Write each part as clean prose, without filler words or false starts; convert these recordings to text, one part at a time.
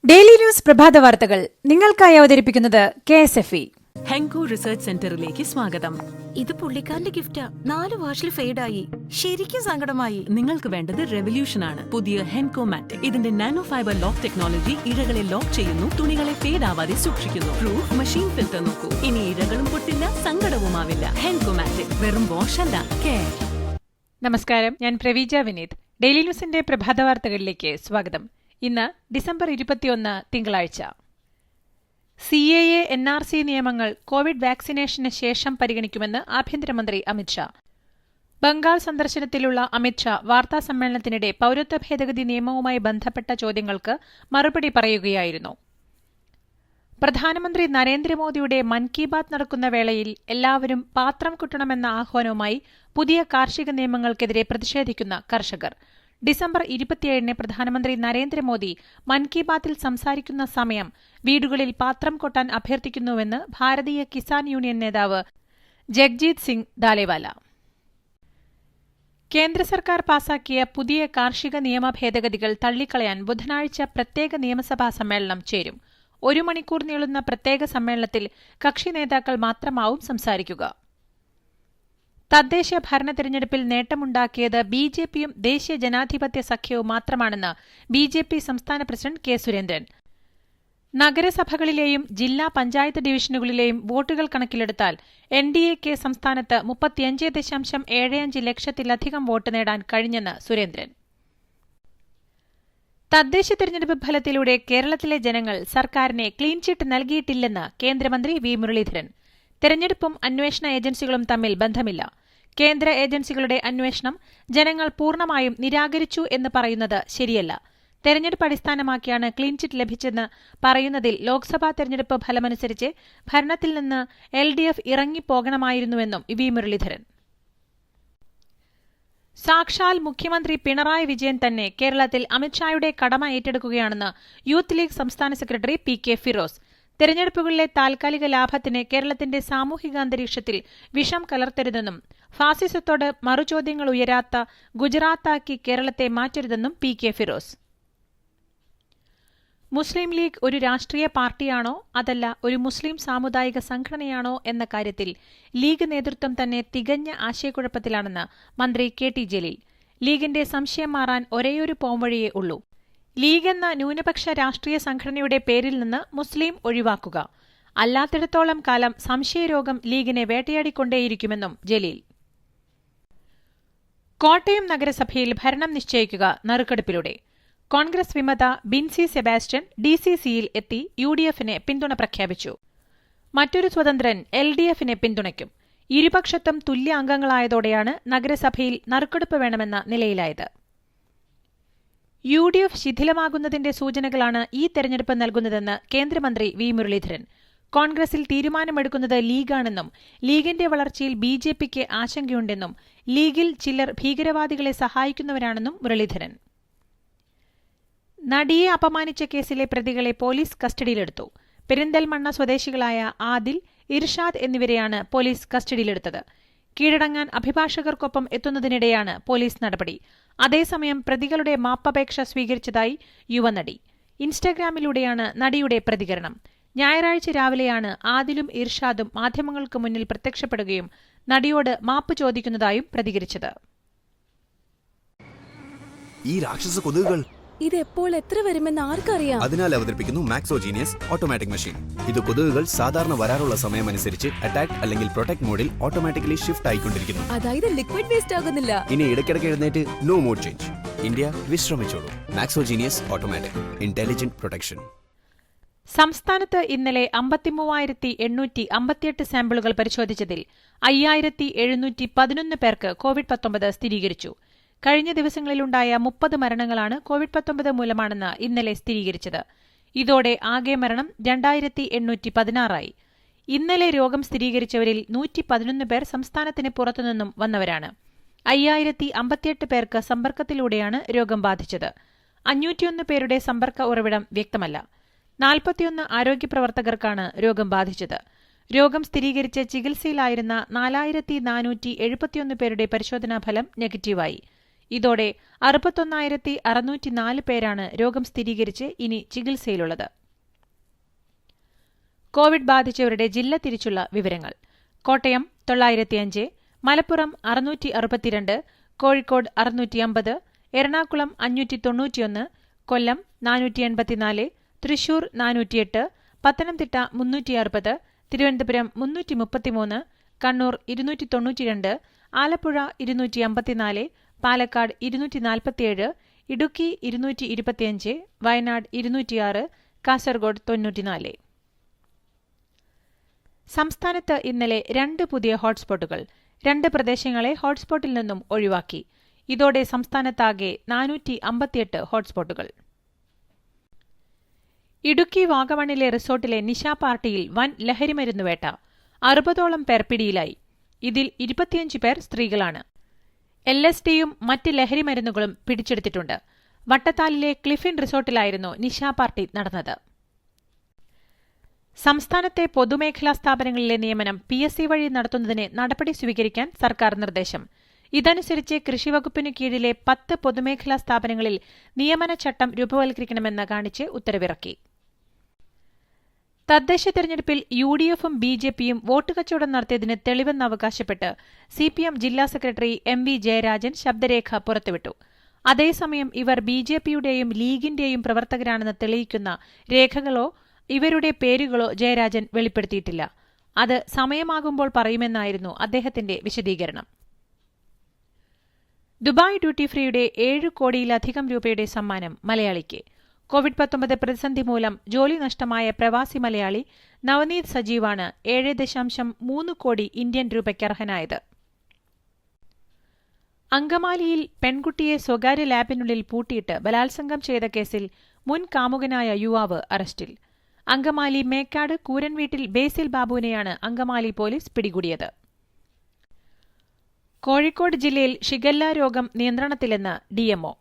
Daily news പ്രഭാത വാർത്തകൾ നിങ്ങൾക്കായി അവതരിപ്പിക്കുന്നത് KSFE. ഹെങ്കോ റിസർച്ച് സെന്ററിലേക്ക് സ്വാഗതം. ഇത് പുള്ളിക്കാരന്റെ ഗിഫ്റ്റാ. 4 വാഷിൽ ഫെയ്ഡായി. ശരിക്കും സങ്കടമായി. നിങ്ങൾക്ക് വേണ്ടത് റെവല്യൂഷൻ ആണ്. പുതിയ ഹെൻകോ മാറ്റിക്. ഇതിന്റെ നാനോ ഫൈബർ ലോക്ക് ടെക്നോളജി ഇഴകളെ ലോക്ക് ചെയ്യുന്നു, തുണികളെ ഫേഡ് ആവാതെ സൂക്ഷിക്കുന്നു. പ്രൂഫ് മെഷീൻ ഫിൽറ്റർ നോക്കൂ. ഇനി ഇഴകളും പൊട്ടില്ല, സങ്കടവുമാവില്ല. ഹെൻകോ മാറ്റിക് വെറും വാഷ് അല്ല, കെയർ. നമസ്കാരം, ഞാൻ പ്രവീജ വിനീത്. ഡെയിലി ന്യൂസിന്റെ പ്രഭാത വാർത്തകളിലേക്ക് സ്വാഗതം. ഇന്ന് ഡിസംബർ 21 തിങ്കളാഴ്ച. CAA NRC നിയമങ്ങൾ കോവിഡ് വാക്സിനേഷന് ശേഷം പരിഗണിക്കുമെന്ന് ആഭ്യന്തരമന്ത്രി അമിത്ഷാ. ബംഗാൾ സന്ദർശനത്തിലുള്ള അമിത്ഷാ വാർത്താസമ്മേളനത്തിനിടെ പൌരത്വ ഭേദഗതി നിയമവുമായി ബന്ധപ്പെട്ട ചോദ്യങ്ങൾക്ക് മറുപടി പറയുകയായിരുന്നു. പ്രധാനമന്ത്രി നരേന്ദ്രമോദിയുടെ മൻ കി ബാത് നടക്കുന്ന വേളയിൽ എല്ലാവരും പാത്രം കുട്ടണമെന്ന ആഹ്വാനവുമായി പുതിയ കാർഷിക നിയമങ്ങൾക്കെതിരെ പ്രതിഷേധിക്കുന്ന കർഷകർ. ഡിസംബർ 27 പ്രധാനമന്ത്രി നരേന്ദ്രമോദി മൻ കി ബാത്തിൽ സംസാരിക്കുന്ന സമയം വീടുകളിൽ പാത്രം കൊട്ടാൻ അഭ്യർത്ഥിക്കുന്നുവെന്ന് ഭാരതീയ കിസാൻ യൂണിയൻ നേതാവ് ജഗ്ജീത് സിംഗ് ദാലേവാല. കേന്ദ്ര സർക്കാർ പാസാക്കിയ പുതിയ കാർഷിക നിയമ ഭേദഗതികൾ തള്ളിക്കളയാൻ ബുധനാഴ്ച പ്രത്യേക നിയമസഭാ സമ്മേളനം ചേരും. 1 മണിക്കൂർ നീളുന്ന പ്രത്യേക സമ്മേളനത്തിൽ കക്ഷി നേതാക്കൾ മാത്രമാവും സംസാരിക്കുക. തദ്ദേശ ഭരണ തെരഞ്ഞെടുപ്പിൽ നേട്ടമുണ്ടാക്കിയത് BJPയും ദേശീയ ജനാധിപത്യ സഖ്യവും മാത്രമാണെന്ന് BJP സംസ്ഥാന പ്രസിഡന്റ് കെ സുരേന്ദ്രൻ. നഗരസഭകളിലെയും ജില്ലാ പഞ്ചായത്ത് ഡിവിഷനുകളിലെയും വോട്ടുകൾ കണക്കിലെടുത്താൽ NDAക്ക് സംസ്ഥാനത്ത് 35.75 ലക്ഷത്തിലധികം വോട്ട് നേടാൻ കഴിഞ്ഞെന്ന് സുരേന്ദ്രൻ. തദ്ദേശ തെരഞ്ഞെടുപ്പ് ഫലത്തിലൂടെ കേരളത്തിലെ ജനങ്ങൾ സർക്കാരിനെ ക്ലീൻ ചിറ്റ് നൽകിയിട്ടില്ലെന്ന് കേന്ദ്രമന്ത്രി വി മുരളീധരൻ. തെരഞ്ഞെടുപ്പും അന്വേഷണ ഏജൻസികളും തമ്മിൽ ബന്ധമില്ല. കേന്ദ്ര ഏജൻസികളുടെ അന്വേഷണം ജനങ്ങൾ പൂർണ്ണമായും നിരാകരിച്ചു എന്ന് പറയുന്നത് ശരിയല്ല. തെരഞ്ഞെടുപ്പ് അടിസ്ഥാനമാക്കിയാണ് ക്ലീൻ ചിറ്റ് ലഭിച്ചെന്ന് പറയുന്നതിൽ ലോക്സഭാ തെരഞ്ഞെടുപ്പ് ഫലമനുസരിച്ച് ഭരണത്തിൽ നിന്ന് LDF ഇറങ്ങിപ്പോകണമായിരുന്നുവെന്നും വി മുരളീധരൻ. സാക്ഷാൽ മുഖ്യമന്ത്രി പിണറായി വിജയൻ തന്നെ കേരളത്തിൽ അമിത്ഷായുടെ കടമ ഏറ്റെടുക്കുകയാണെന്ന് യൂത്ത് ലീഗ് സംസ്ഥാന സെക്രട്ടറി PK ഫിറോസ്. തെരഞ്ഞെടുപ്പുകളിലെ താൽക്കാലിക ലാഭത്തിന് കേരളത്തിന്റെ സാമൂഹിക അന്തരീക്ഷത്തിൽ വിഷം കലർത്തരുതെന്നും ഫാസിസത്തോട് മറുചോദ്യങ്ങൾ ഉയരാത്ത ഗുജറാത്താക്കി കേരളത്തെ മാറ്റരുതെന്നും PK ഫിറോസ്. മുസ്ലിം ലീഗ് ഒരു രാഷ്ട്രീയ പാർട്ടിയാണോ അതല്ല ഒരു മുസ്ലിം സാമുദായിക സംഘടനയാണോ എന്ന കാര്യത്തിൽ ലീഗ് നേതൃത്വം തന്നെ തികഞ്ഞ ആശയക്കുഴപ്പത്തിലാണെന്ന് മന്ത്രി KT ജലീൽ. ലീഗിന്റെ സംശയം മാറാൻ ഒരേയൊരു പോംവഴിയേ ഉള്ളൂ. ലീഗ് എന്ന ന്യൂനപക്ഷ രാഷ്ട്രീയ സംഘടനയുടെ പേരിൽ നിന്ന് മുസ്ലിം ഒഴിവാക്കുക. അല്ലാത്തിടത്തോളം കാലം സംശയരോഗം ലീഗിനെ വേട്ടയാടിക്കൊണ്ടേയിരിക്കുമെന്നും ജലീൽ. കോട്ടയം നഗരസഭയിൽ ഭരണം നിശ്ചയിക്കുക നറുക്കെടുപ്പിലൂടെ. കോൺഗ്രസ് വിമത ബിൻസി സെബാസ്റ്റ്യൻ DCCയിൽ എത്തി UDFന് പിന്തുണ പ്രഖ്യാപിച്ചു. മറ്റൊരു സ്വതന്ത്രൻ LDFനെ പിന്തുണയ്ക്കും. ഇരുപക്ഷത്തും തുല്യ അംഗങ്ങളായതോടെയാണ് നഗരസഭയിൽ നറുക്കെടുപ്പ് വേണമെന്ന നിലയിലായത്. UDF ശിഥിലമാകുന്നതിന്റെ സൂചനകളാണ് ഈ തെരഞ്ഞെടുപ്പ് നൽകുന്നതെന്ന് കേന്ദ്രമന്ത്രി വി മുരളീധരൻ. കോൺഗ്രസിൽ തീരുമാനമെടുക്കുന്നത് ലീഗാണെന്നും ലീഗിന്റെ വളർച്ചയിൽ BJPക്ക് ആശങ്കയുണ്ടെന്നും ലീഗിൽ ചിലർ ഭീകരവാദികളെ സഹായിക്കുന്നവരാണെന്നും മുരളീധരൻ. നടിയെ അപമാനിച്ച കേസിലെ പ്രതികളെ പോലീസ് കസ്റ്റഡിയിലെടുത്തു. പെരിന്തൽമണ്ണ സ്വദേശികളായ ആദിൽ, ഇർഷാദ് എന്നിവരെയാണ് പോലീസ് കസ്റ്റഡിയിലെടുത്തത്. കീഴടങ്ങാൻ അഭിഭാഷകർക്കൊപ്പം എത്തുന്നതിനിടെയാണ് പോലീസ് നടപടി. അതേസമയം പ്രതികളുടെ മാപ്പപേക്ഷ സ്വീകരിച്ചതായി യുവനടി. ഇൻസ്റ്റഗ്രാമിലൂടെയാണ് നടിയുടെ പ്രതികരണം. ഞായറാഴ്ച രാവിലെയാണ് ആദിലും ഇർഷാദും മാധ്യമങ്ങൾക്ക് മുന്നിൽ പ്രത്യക്ഷപ്പെടുകയും നടിയോട് മാപ്പ് ചോദിക്കുന്നതായും പ്രതികരിച്ചത്. ഈ രാക്ഷസ കൊതുകുകൾ ഇത് എപ്പോൾ എത്ര വരുമെന്ന് ആർക്കറിയാം. അതിനാൽ അവതരിപ്പിക്കുന്നു മാക്സോജീനിയസ് ഓട്ടോമാറ്റിക് മെഷീൻ. ഇത് കൊതുകുകൾ സാധാരണ വരാറുള്ള സമയമനുസരിച്ച് അറ്റാക്ക് അല്ലെങ്കിൽ പ്രൊട്ടക്ട് മോഡിൽ ഓട്ടോമാറ്റിക്കലി ഷിഫ്റ്റ് ആയിക്കൊണ്ടിരിക്കുന്നു. അതായത് ലിക്വിഡ് വേസ്റ്റ് ആകുന്നില്ല. ഇനി ഇടയ്ക്കിടയ്ക്ക് എഴുന്നേറ്റ് നോ മോഡ് ചേഞ്ച്. ഇന്ത്യ വിശ്രമിച്ചോളൂ. Maxo Genius automatic intelligent protection. സംസ്ഥാനത്ത് ഇന്നലെ 53,858 സാമ്പിളുകൾ പരിശോധിച്ചതിൽ 5,711 പേർക്ക് COVID-19 സ്ഥിരീകരിച്ചു. കഴിഞ്ഞ ദിവസങ്ങളിലുണ്ടായ 30 മരണങ്ങളാണ് COVID-19 മൂലമാണെന്ന് ഇന്നലെ സ്ഥിരീകരിച്ചത്. ഇതോടെ ആകെ മരണം 2,816 ഇന്നലെ രോഗം സ്ഥിരീകരിച്ചവരിൽ 111 പേർ സംസ്ഥാനത്തിന് പുറത്തുനിന്നും വന്നവരാണ്. 5,058 പേർക്ക് സമ്പർക്കത്തിലൂടെയാണ് രോഗം ബാധിച്ചത്. 501 പേരുടെ സമ്പർക്ക ഉറവിടം വ്യക്തമല്ല. 41 ആരോഗ്യപ്രവർത്തകർക്കാണ് രോഗം ബാധിച്ചത്. രോഗം സ്ഥിരീകരിച്ച് ചികിത്സയിലായിരുന്ന 4,471 പേരുടെ പരിശോധനാഫലം നെഗറ്റീവായി. ഇതോടെ 61,604 പേരാണ് രോഗം സ്ഥിരീകരിച്ച് ഇനി ചികിത്സയിലുള്ളത്. കോവിഡ് ബാധിച്ചവരുടെ ജില്ല തിരിച്ചുള്ള വിവരങ്ങൾ: കോട്ടയം 905, മലപ്പുറം 662, കോഴിക്കോട് 650, എറണാകുളം 591, കൊല്ലം 484, തൃശൂർ 408, പത്തനംതിട്ട 360, തിരുവനന്തപുരം 333, കണ്ണൂർ 292, ആലപ്പുഴ 254, പാലക്കാട് 247, ഇടുക്കി 225, വയനാട് 206, കാസർഗോഡ് 94. സംസ്ഥാനത്ത് ഇന്നലെ 2 പുതിയ ഹോട്ട്സ്പോട്ടുകൾ. 2 പ്രദേശങ്ങളെ ഹോട്ട്സ്പോട്ടിൽ നിന്നും ഒഴിവാക്കി. ഇതോടെ സംസ്ഥാനത്താകെ 458 ഹോട്ട്സ്പോട്ടുകൾ. ഇടുക്കി വാഗമണിലെ റിസോർട്ടിലെ നിശാ പാർട്ടിയിൽ വൻ ലഹരിമരുന്നുവേട്ട. 60ഓളം പേർ പിടിയിലായി. ഇതിൽ 25 പേർ സ്ത്രീകളാണ്. LSDയും മറ്റ് ലഹരിമരുന്നുകളും പിടിച്ചെടുത്തിട്ടുണ്ട്. വട്ടത്താലിലെ ക്ലിഫിൻ റിസോർട്ടിലായിരുന്നു നിശാ പാർട്ടി നടന്നത്. സംസ്ഥാനത്തെ പൊതുമേഖലാ സ്ഥാപനങ്ങളിലെ നിയമനം PSC വഴി നടത്തുന്നതിന് നടപടി സ്വീകരിക്കാൻ സർക്കാർ നിർദ്ദേശം. ഇതനുസരിച്ച് കൃഷിവകുപ്പിനു കീഴിലെ 10 പൊതുമേഖലാ സ്ഥാപനങ്ങളിൽ നിയമന ചട്ടം രൂപവൽക്കരിക്കണമെന്ന് കാണിച്ച് ഉത്തരവിറക്കി. തദ്ദേശ തെരഞ്ഞെടുപ്പിൽ UDFും BJPയും വോട്ട് കച്ചവടം നടത്തിയതിന് തെളിവെന്ന് അവകാശപ്പെട്ട് CPM ജില്ലാ സെക്രട്ടറി MV ജയരാജൻ ശബ്ദരേഖ പുറത്തുവിട്ടു. അതേസമയം ഇവർ BJPയുടെയും ലീഗിന്റെയും പ്രവർത്തകരാണെന്ന് തെളിയിക്കുന്ന രേഖകളോ ഇവരുടെ പേരുകളോ ജയരാജൻ വെളിപ്പെടുത്തിയിട്ടില്ല. അത് സമയമാകുമ്പോൾ പറയുമെന്നായിരുന്നു അദ്ദേഹത്തിന്റെ വിശദീകരണം. ദുബായ് ഡ്യൂട്ടി ഫ്രീയുടെ 7 കോടിയിലധികം രൂപയുടെ സമ്മാനം മലയാളിക്ക്. കോവിഡ്-19 പ്രതിസന്ധി മൂലം ജോലി നഷ്ടമായ പ്രവാസി മലയാളി നവനീത് സജീവാണ് 7.3 കോടി ഇന്ത്യൻ രൂപയ്ക്ക് അർഹനായത്. അങ്കമാലിയിൽ പെൺകുട്ടിയെ സ്വകാര്യ ലാബിനുള്ളിൽ പൂട്ടിയിട്ട് ബലാത്സംഗം ചെയ്ത കേസിൽ മുൻ കാമുകനായ യുവാവ് അറസ്റ്റിൽ. അങ്കമാലി മേക്കാട് കൂരൻവീട്ടിൽ ബേസിൽ ബാബുവിനെയാണ് അങ്കമാലി പോലീസ് പിടികൂടിയത്. കോഴിക്കോട് ജില്ലയിൽ ഷിഗല്ല രോഗം നിയന്ത്രണത്തിലെന്ന് DMO.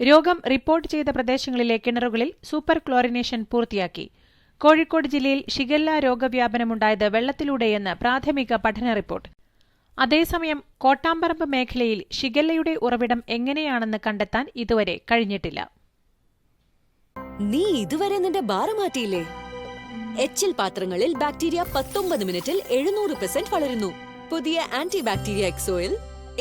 രോഗം റിപ്പോർട്ട് ചെയ്ത പ്രദേശങ്ങളിലെ കിണറുകളിൽ സൂപ്പർ ക്ലോറിനേഷൻ പൂർത്തിയാക്കി. കോഴിക്കോട് ജില്ലയിൽ ഷിഗല്ല രോഗവ്യാപനമുണ്ടായത് വെള്ളത്തിലൂടെയെന്ന് പ്രാഥമിക പഠന റിപ്പോർട്ട്. അതേസമയം കോട്ടാമ്പറമ്പ് മേഖലയിൽ ഷിഗല്ലയുടെ ഉറവിടം എങ്ങനെയാണെന്ന് കണ്ടെത്താൻ ഇതുവരെ കഴിഞ്ഞിട്ടില്ല. നീ ഇതുവരെ നിന്റെ ബാർ മാറ്റിയില്ലേ? HL പാത്രങ്ങളിൽ ബാക്ടീരിയ 19 മിനിറ്റിൽ 700% വളരുന്നു. പുതിയ ആന്റി ബാക്ടീരിയ എക്സോയിൽ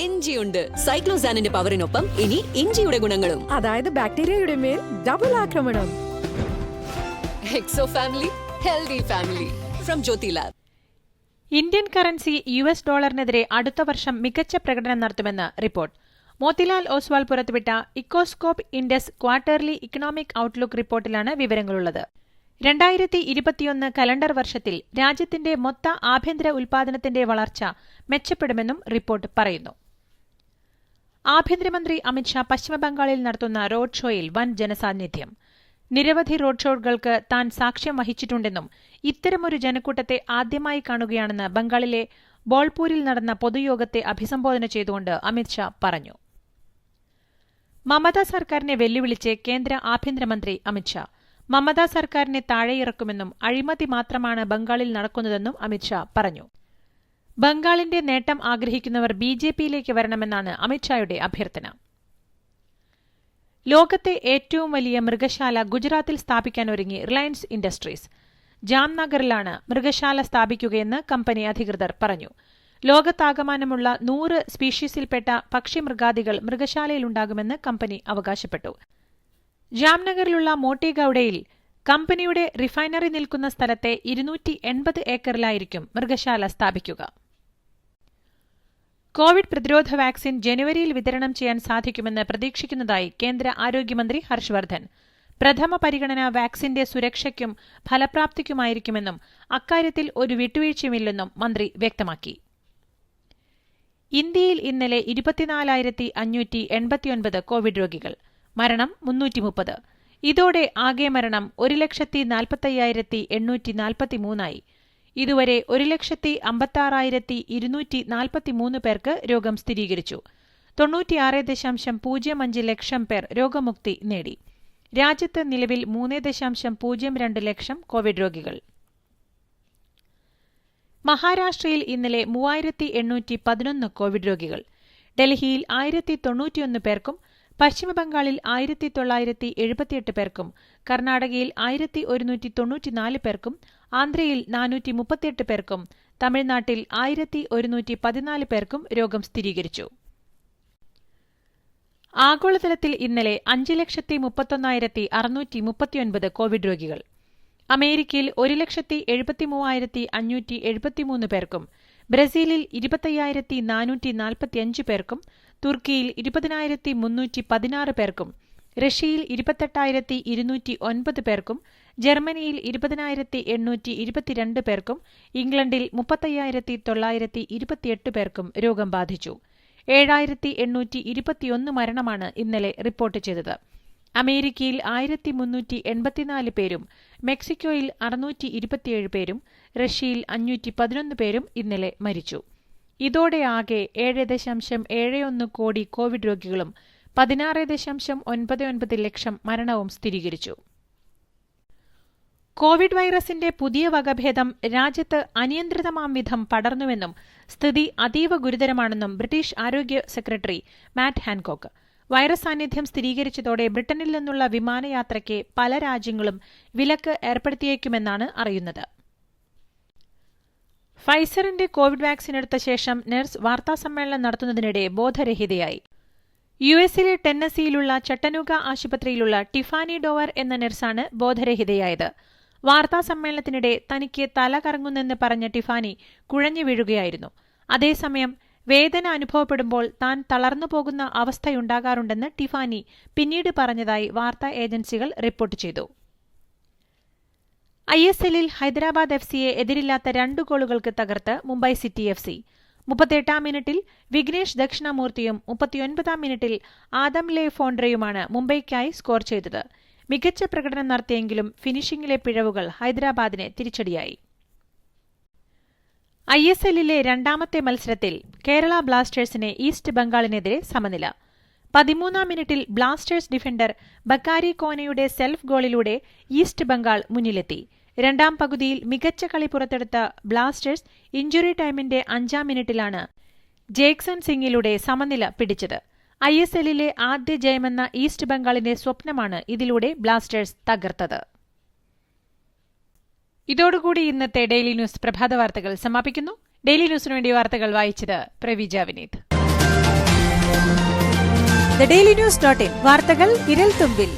ഇഞ്ചിയുണ്ട്. സൈക്ലോസാനിന്റെ പവറിനൊപ്പം ഇനി ഇഞ്ചിയുടെ ഗുണങ്ങളും. അതായത് ബാക്ടീരിയയുടെ മേൽ ഡബിൾ ആക്രമണം. Exo family, healthy family. From Jyothy lab. Indian currency US ഡോളറിനെതിരെ അടുത്ത വർഷം മികച്ച പ്രകടനം നടത്തുമെന്ന് റിപ്പോർട്ട്. മോത്തിലാൽ ഓസ്വാൾ പുറത്തുവിട്ട ecoscope index quarterly economic outlook റിപ്പോർട്ടിലാണ് വിവരങ്ങളുള്ളത്. 2021 കലണ്ടർ വർഷത്തിൽ രാജ്യത്തിന്റെ മൊത്ത ആഭ്യന്തര ഉൽപാദനത്തിന്റെ വളർച്ച മെച്ചപ്പെടുമെന്നും റിപ്പോർട്ട് പറയുന്നു. ആഭ്യന്തരമന്ത്രി അമിത്ഷാ പശ്ചിമബംഗാളിൽ നടത്തുന്ന റോഡ് ഷോയിൽ വൻ ജനസാന്നിധ്യം. നിരവധി റോഡ് ഷോകൾക്ക് താൻ സാക്ഷ്യം വഹിച്ചിട്ടുണ്ടെന്നും ഇത്തരമൊരു ജനക്കൂട്ടത്തെ ആദ്യമായി കാണുകയാണെന്ന് ബംഗാളിലെ ബോൾപൂരിൽ നടന്ന പൊതുയോഗത്തെ അഭിസംബോധന ചെയ്തുകൊണ്ട് അമിത്ഷാ പറഞ്ഞു. മമതാ സർക്കാരിനെ വെല്ലുവിളിച്ച് കേന്ദ്ര ആഭ്യന്തരമന്ത്രി അമിത്ഷാ. മമതാ സർക്കാരിനെ താഴെയിറക്കുമെന്നും അഴിമതി മാത്രമാണ് ബംഗാളിൽ നടക്കുന്നതെന്നും അമിത്ഷാ പറഞ്ഞു. ബംഗാളിന്റെ നേട്ടം ആഗ്രഹിക്കുന്നവർ BJPയിലേക്ക് വരണമെന്നാണ് അമിത്ഷായുടെ അഭ്യർത്ഥന. ലോകത്തെ ഏറ്റവും വലിയ മൃഗശാല ഗുജറാത്തിൽ സ്ഥാപിക്കാനൊരുങ്ങി റിലയൻസ് ഇൻഡസ്ട്രീസ്. ജാംനഗറിലാണ് മൃഗശാല സ്ഥാപിക്കുകയെന്ന് കമ്പനി അധികൃതർ പറഞ്ഞു. ലോകത്താകമാനമുള്ള 100 സ്പീഷീസിൽപ്പെട്ട പക്ഷിമൃഗാദികൾ മൃഗശാലയിലുണ്ടാകുമെന്ന് കമ്പനി അവകാശപ്പെട്ടു. ജാംനഗറിലുള്ള മോട്ടിഗൌഡയിൽ കമ്പനിയുടെ റിഫൈനറി നിൽക്കുന്ന സ്ഥലത്തെ 280 ഏക്കറിലായിരിക്കും മൃഗശാല സ്ഥാപിക്കുക. കോവിഡ് പ്രതിരോധ വാക്സിൻ ജനുവരിയിൽ വിതരണം ചെയ്യാൻ സാധിക്കുമെന്ന് പ്രതീക്ഷിക്കുന്നതായി കേന്ദ്ര ആരോഗ്യമന്ത്രി ഹർഷ് വർദ്ധൻ. പ്രഥമ പരിഗണന വാക്സിന്റെ സുരക്ഷയ്ക്കും ഫലപ്രാപ്തിക്കുമായിരിക്കുമെന്നും അക്കാര്യത്തിൽ ഒരു വിട്ടുവീഴ്ചയുമില്ലെന്നും മന്ത്രി വ്യക്തമാക്കി. ഇന്ത്യയിൽ ഇന്നലെ 24,589 കോവിഡ് രോഗികൾ. മരണം 330. ഇതോടെ ആകെ മരണം 1,45,843 ഇതുവരെ 1,56,243 പേർക്ക് രോഗം സ്ഥിരീകരിച്ചു. 96.05 ലക്ഷം പേർ രോഗമുക്തി നേടി. രാജ്യത്ത് നിലവിൽ 3.02 ലക്ഷം കോവിഡ് രോഗികൾ. മഹാരാഷ്ട്രയിൽ ഇന്നലെ 3,811 കോവിഡ് രോഗികൾ. ഡൽഹിയിൽ 1091 പേർക്കും പശ്ചിമബംഗാളിൽ 1978 പേർക്കും കർണാടകയിൽ 1194 പേർക്കും ആന്ധ്രയിൽ 438 പേർക്കും തമിഴ്നാട്ടിൽ 1114 പേർക്കും രോഗം സ്ഥിരീകരിച്ചു. ആഗോളതലത്തിൽ ഇന്നലെ 5,31,639 കോവിഡ് രോഗികൾ. അമേരിക്കയിൽ 1,73,573 പേർക്കും ബ്രസീലിൽ 25,445 പേർക്കും തുർക്കിയിൽ 20,316 പേർക്കും റഷ്യയിൽ 28,209 പേർക്കും ജർമ്മനിയിൽ 20,822 പേർക്കും ഇംഗ്ലണ്ടിൽ 35,928 പേർക്കും രോഗം ബാധിച്ചു. 7,821 മരണമാണ് ഇന്നലെ റിപ്പോർട്ട് ചെയ്തത്. അമേരിക്കയിൽ 1,384 പേരും മെക്സിക്കോയിൽ 627 പേരും റഷ്യയിൽ 511 പേരും ഇന്നലെ മരിച്ചു. ഇതോടെ ആകെ 7.71 കോടി കോവിഡ് രോഗികളും 16.99 ലക്ഷം മരണവും സ്ഥിരീകരിച്ചു. കോവിഡ് വൈറസിന്റെ പുതിയ വകഭേദം രാജ്യത്ത് അനിയന്ത്രിതമാം വിധം പടർന്നുവെന്നും സ്ഥിതി അതീവ ഗുരുതരമാണെന്നും ബ്രിട്ടീഷ് ആരോഗ്യ സെക്രട്ടറി മാറ്റ് ഹാൻകോക്ക്. വൈറസ് സാന്നിധ്യം സ്ഥിരീകരിച്ചതോടെ ബ്രിട്ടനിൽ നിന്നുള്ള വിമാനയാത്രയ്ക്ക് പല രാജ്യങ്ങളും വിലക്ക് ഏർപ്പെടുത്തിയേക്കുമെന്നാണ് അറിയുന്നത്. ഫൈസറിന്റെ കോവിഡ് വാക്സിൻ എടുത്ത ശേഷം നഴ്സ് വാർത്താസമ്മേളനം നടത്തുന്നതിനിടെ ബോധരഹിതയായി. യുഎസിലെ ടെന്നസിയിലുള്ള ചട്ടനൂഗ ആശുപത്രിയിലുള്ള ടിഫാനി ഡോവർ എന്ന നഴ്സാണ് ബോധരഹിതയായത്. വാർത്താസമ്മേളനത്തിനിടെ തനിക്ക് തല കറങ്ങുന്നെന്ന് പറഞ്ഞ ടിഫാനി കുഴഞ്ഞു വീഴുകയായിരുന്നു. അതേസമയം വേദന അനുഭവപ്പെടുമ്പോൾ താൻ തളർന്നുപോകുന്ന അവസ്ഥയുണ്ടാകാറുണ്ടെന്ന് ടിഫാനി പിന്നീട് പറഞ്ഞതായി വാർത്താ ഏജൻസികൾ റിപ്പോർട്ട് ചെയ്തു. ISLൽ ഹൈദരാബാദ് FCയെ എതിരില്ലാത്ത 2 ഗോളുകൾക്ക് തകർത്ത് മുംബൈ സിറ്റി FC. 38-ാം മിനിറ്റിൽ വിഘ്നേഷ് ദക്ഷിണാമൂർത്തിയും 39-ാം മിനിറ്റിൽ ആദം ലെ ഫോൺഡ്രയുമാണ് മുംബൈക്കായി സ്കോർ ചെയ്തത്. മികച്ച പ്രകടനം നടത്തിയെങ്കിലും ഫിനിഷിംഗിലെ പിഴവുകൾ ഹൈദരാബാദിന് തിരിച്ചടിയായി. ISLലെ 2ാമത്തെ മത്സരത്തിൽ കേരള ബ്ലാസ്റ്റേഴ്സിന് ഈസ്റ്റ് ബംഗാളിനെതിരെ സമനില. 13-ാം മിനിറ്റിൽ ബ്ലാസ്റ്റേഴ്സ് ഡിഫൻഡർ ബക്കാരി കോനയുടെ സെൽഫ് ഗോളിലൂടെ ഈസ്റ്റ് ബംഗാൾ മുന്നിലെത്തി. 2ാം പകുതിയിൽ മികച്ച കളി പുറത്തെടുത്ത ബ്ലാസ്റ്റേഴ്സ് ഇഞ്ചുറി ടൈമിന്റെ 5ാം മിനിറ്റിലാണ് ജേക്സൺ സിംഗിലൂടെ സമനില പിടിച്ചത്. ISLലെ ആദ്യ ജയമെന്ന ഈസ്റ്റ് ബംഗാളിന്റെ സ്വപ്നമാണ് ഇതിലൂടെ ബ്ലാസ്റ്റേഴ്സ് തകർത്തത്. ഇതോടുകൂടി ഇന്നത്തെ ഡെയിലി ന്യൂസ് പ്രഭാത വാർത്തകൾ സമാപിക്കുന്നു. ഡെയിലി ന്യൂസിനു വേണ്ടി വാർത്തകൾ വായിച്ചത് Praveeja Vineeth. The Daily News.in വാർത്തകൾ വിരൽ തുമ്പിൽ.